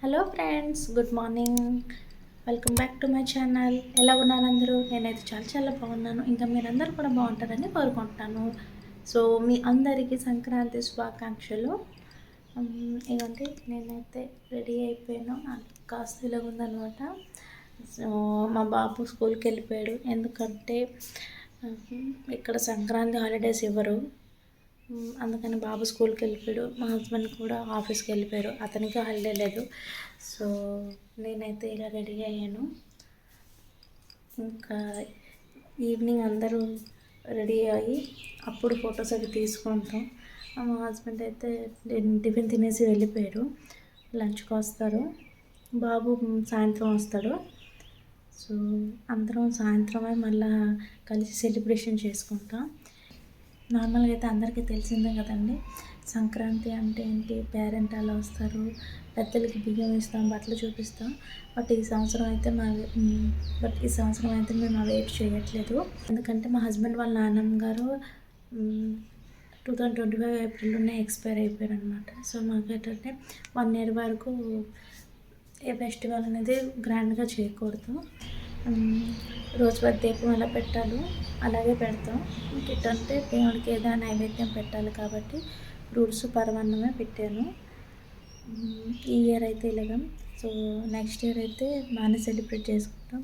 Hello friends, good morning. Welcome back to my channel. ఎలా ఉన్నారు అందరూ? నేనైతే చాలా చాలా బాగున్నాను. ఇంకా మీరందరూ కూడా బాగుంటారని కోరుకుంటున్నాను. సో మీ అందరికీ సంక్రాంతి శుభాకాంక్షలు. ఇదంటే నేనైతే రెడీ అయిపోయాను. కాస్త ఇలాగ ఉందనమాట. సో మా బాబు స్కూల్కి వెళ్ళిపోయాడు. ఎందుకంటే ఇక్కడ సంక్రాంతి హాలిడేస్ ఇవ్వరు. అందుకని బాబు స్కూల్కి వెళ్ళిపోయాడు. మా హస్బెండ్ కూడా ఆఫీస్కి వెళ్ళిపోయారు. అతనికి హాలిడే లేదు. సో నేనైతే ఇలా రెడీ అయ్యాను. ఇంకా ఈవినింగ్ అందరూ రెడీ అయ్యి అప్పుడు ఫొటోస్ అవి తీసుకుంటాం. మా హస్బెండ్ అయితే టిఫిన్ తినేసి వెళ్ళిపోయారు. లంచ్కి వస్తారు. బాబు సాయంత్రం వస్తాడు. సో అందరం సాయంత్రమే మళ్ళీ కలిసి సెలబ్రేషన్ చేసుకుంటాం. నార్మల్గా అయితే అందరికీ తెలిసిందే కదండి, సంక్రాంతి అంటే ఏంటి. పేరెంట్ అలా వస్తారు, పెద్దలకి బియ్యం ఇస్తాం, బట్టలు చూపిస్తాం. బట్ ఈ సంవత్సరం అయితే మేము వెయిట్ చేయట్లేదు. ఎందుకంటే మా హస్బెండ్ వాళ్ళ నాన్నమ్మ గారు 2025 ఏప్రిల్లోనే ఎక్స్పైర్ అయిపోయారు అనమాట. సో మాకు ఏంటంటే 1 year వరకు ఏ ఫెస్టివల్ అనేది గ్రాండ్గా చేయకూడదు. రోజువారీ దీపం ఎలా పెట్టాలో అలాగే పెడతాం. ఏంటంటే దేవుడికి ఏదైనా నైవేద్యం పెట్టాలి కాబట్టి ఫ్రూట్స్ పరమాన్నమే పెట్టాను. ఈ ఇయర్ అయితే ఇలాగ. సో నెక్స్ట్ ఇయర్ అయితే బాగానే సెలబ్రేట్ చేసుకుంటాం.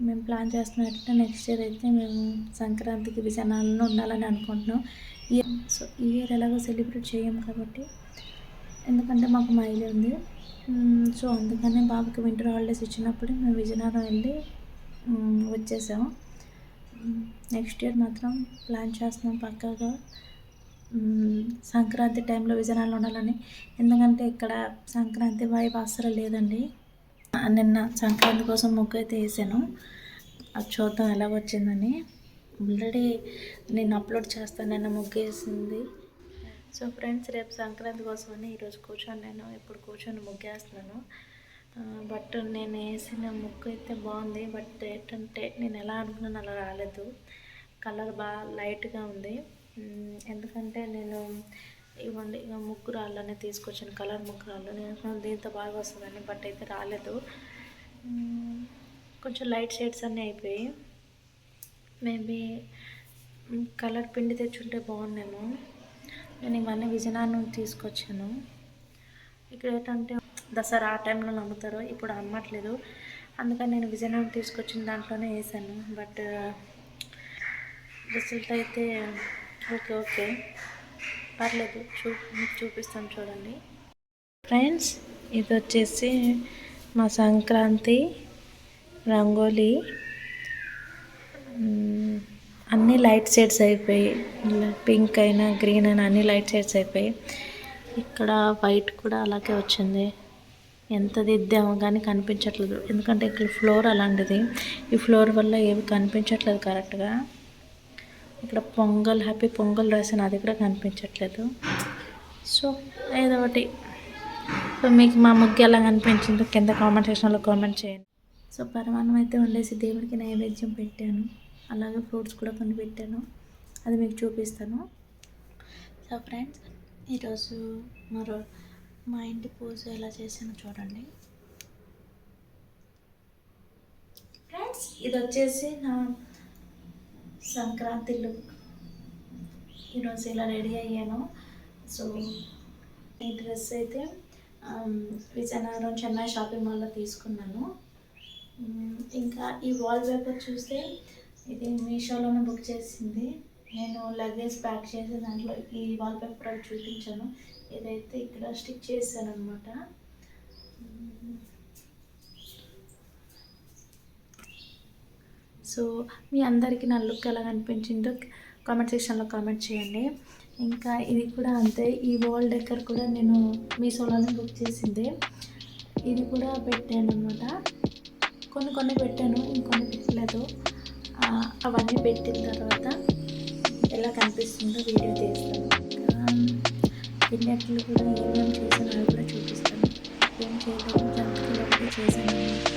మేము ప్లాన్ చేస్తున్నట్టు నెక్స్ట్ ఇయర్ అయితే మేము సంక్రాంతికి విజయనగరంలో ఉండాలని అనుకుంటున్నాం. సో ఈ ఇయర్ ఎలాగో సెలబ్రేట్ చేయం కాబట్టి, ఎందుకంటే మాకు మైలు ఉంది. సో అందుకనే బాబుకి వింటర్ హాలిడేస్ ఇచ్చినప్పుడు మేము విజయనగరం వెళ్ళి వచ్చేసాము. నెక్స్ట్ ఇయర్ మాత్రం ప్లాన్ చేస్తున్నాం పక్కాగా సంక్రాంతి టైంలో విజయనగరంలో ఉండాలని. ఎందుకంటే ఇక్కడ సంక్రాంతి వైబ్ అస్సలు లేదండి. నిన్న సంక్రాంతి కోసం ముగ్గు అయితే వేసాను. అది చూద్దాం ఎలా వచ్చిందని. ఆల్రెడీ నేను అప్లోడ్ చేస్తాను నిన్న ముగ్గు వేసింది. సో ఫ్రెండ్స్, రేపు సంక్రాంతి కోసమని ఈరోజు ఇప్పుడు కూర్చొని ముగ్గేస్తున్నాను. బట్ నేను వేసిన ముగ్గు అయితే బాగుంది. బట్ ఏంటంటే నేను ఎలా అనుకున్నాను అలా రాలేదు. కలర్ బాగా లైట్గా ఉంది. ఎందుకంటే నేను ఇవ్వండి ముగ్గు రాళ్ళనే తీసుకొచ్చాను, కలర్ ముగ్గు రాళ్ళు. నేను దీంతో బాగా వస్తుందని, బట్ అయితే రాలేదు. కొంచెం లైట్ షేడ్స్ అన్నీ అయిపోయి. మేబీ కలర్ పిండి తెచ్చుంటే బాగుండేమో. నేను ఇవన్నీ విజయనగరం తీసుకొచ్చాను. ఇక్కడ ఏంటంటే దసరా ఆ టైంలో నమ్ముతారు, ఇప్పుడు అమ్మట్లేదు. అందుకని నేను విజయనగరం తీసుకొచ్చిన దాంట్లోనే వేసాను. బట్ రిజల్ట్ అయితే ఓకే పర్లేదు. మీకు చూపిస్తాను చూడండి ఫ్రెండ్స్. ఇది వచ్చేసి మా సంక్రాంతి రంగోలీ. అన్నీ లైట్ షేడ్స్ అయిపోయి, పింక్ అయినా గ్రీన్ అయినా అన్నీ లైట్ షేడ్స్ అయిపోయి. ఇక్కడ వైట్ కూడా అలాగే వచ్చింది. ఎంత దిద్దామో కానీ కనిపించట్లేదు, ఎందుకంటే ఇక్కడ ఫ్లోర్ అలాంటిది. ఈ ఫ్లోర్ వల్ల ఏవి కనిపించట్లేదు కరెక్ట్గా. ఇక్కడ పొంగల్, హ్యాపీ పొంగల్ రాసిన అది కూడా కనిపించట్లేదు. సో ఏదో ఒకటి. సో మీకు మా ముగ్గు ఎలా కనిపించిందో కింద కామెంట్ సెక్షన్లో కామెంట్ చేయండి. సో పరమాన్నం అయితే వండేసి దేవుడికి నైవేద్యం పెట్టాను. అలాగే ఫ్రూట్స్ కూడా కొన్ని పెట్టాను, అది మీకు చూపిస్తాను. సో ఫ్రెండ్స్, ఈరోజు మా ఇంటి పూజ ఎలా చేసానో చూడండి ఫ్రెండ్స్. ఇది వచ్చేసి నా సంక్రాంతి లుక్. ఈరోజు ఇలా రెడీ అయ్యాను. సో ఈ డ్రెస్ అయితే విజయనగరం చెన్నై షాపింగ్ మాల్లో తీసుకున్నాను. ఇంకా ఈ వాల్ పేపర్ చూస్తే ఇది మీషోలోనే బుక్ చేసింది. నేను లగేజ్ ప్యాక్ చేసే దాంట్లో ఈ వాల్ పేపర్ అది చూపించాను. ఇదైతే ఇక్కడ స్టిక్ చేశాను అనమాట. సో మీ అందరికీ నా లుక్ ఎలా అనిపించిందో కామెంట్ సెక్షన్లో కామెంట్ చేయండి. ఇంకా ఇది కూడా అంతే. ఈ వాల్ డెకర్ కూడా నేను మీషోలోనే బుక్ చేసింది. ఇది కూడా పెట్టాను అనమాట. కొన్ని పెట్టాను, ఇంకొన్ని పెట్టలేదు. అవన్నీ పెట్టిన తర్వాత ఎలా కనిపిస్తుందో వీడియో తీస్తాను. పిల్లట్లు కూడా ఏమేమి చేశాను అవి కూడా చూపిస్తాను. ఏం చేయలేదు, జంతికలు ఒకటి చేశాను అనమాట.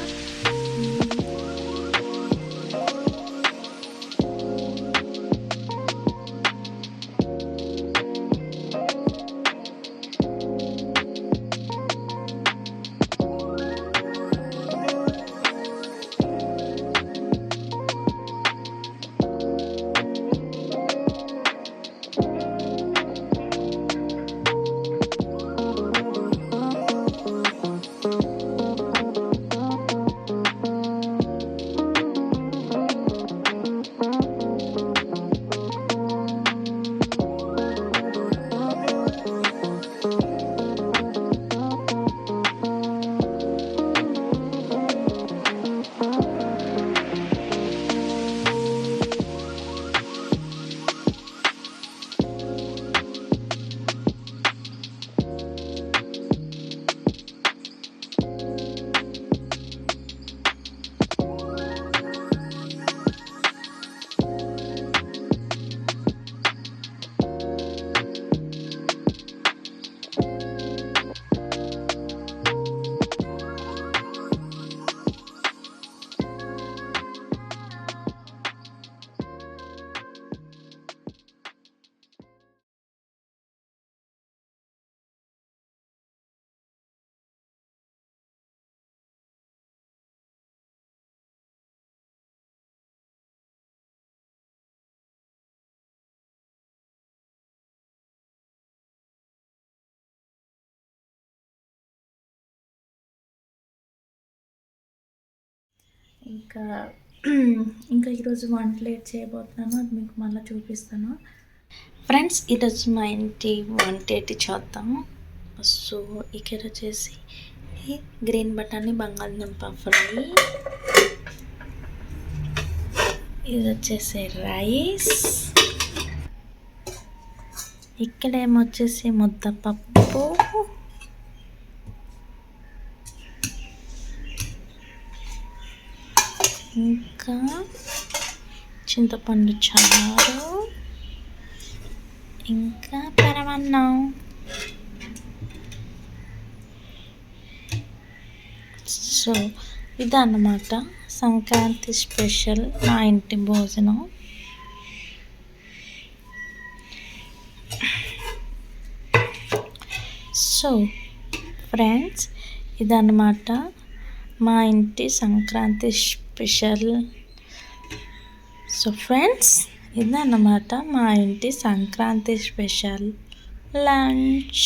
ఇంకా ఇంకా ఈరోజు వంట లేట్ చేయబోతున్నాను, అది మీకు మళ్ళీ చూపిస్తాను. ఫ్రెండ్స్, ఈరోజు మా ఇంటి వంట ఏంటి చూద్దాం. సో ఇక్కడ వచ్చేసి గ్రీన్ బటానీ బంగాళదుంప ఫ్రై, ఇది వచ్చేసి రైస్, ఇక్కడ ఏమొచ్చేసి ముద్దపప్పు, ఇంకా చింతపండు చారు, ఇంకా పెరగన్నం. సో ఇదన్నమాట సంక్రాంతి స్పెషల్ మా ఇంటి భోజనం. సో ఫ్రెండ్స్, ఇదన్నమాట మా ఇంటి సంక్రాంతి స్పెషల్. సో ఫ్రెండ్స్, ఇదన్నమాట మా ఇంటి సంక్రాంతి స్పెషల్ లంచ్.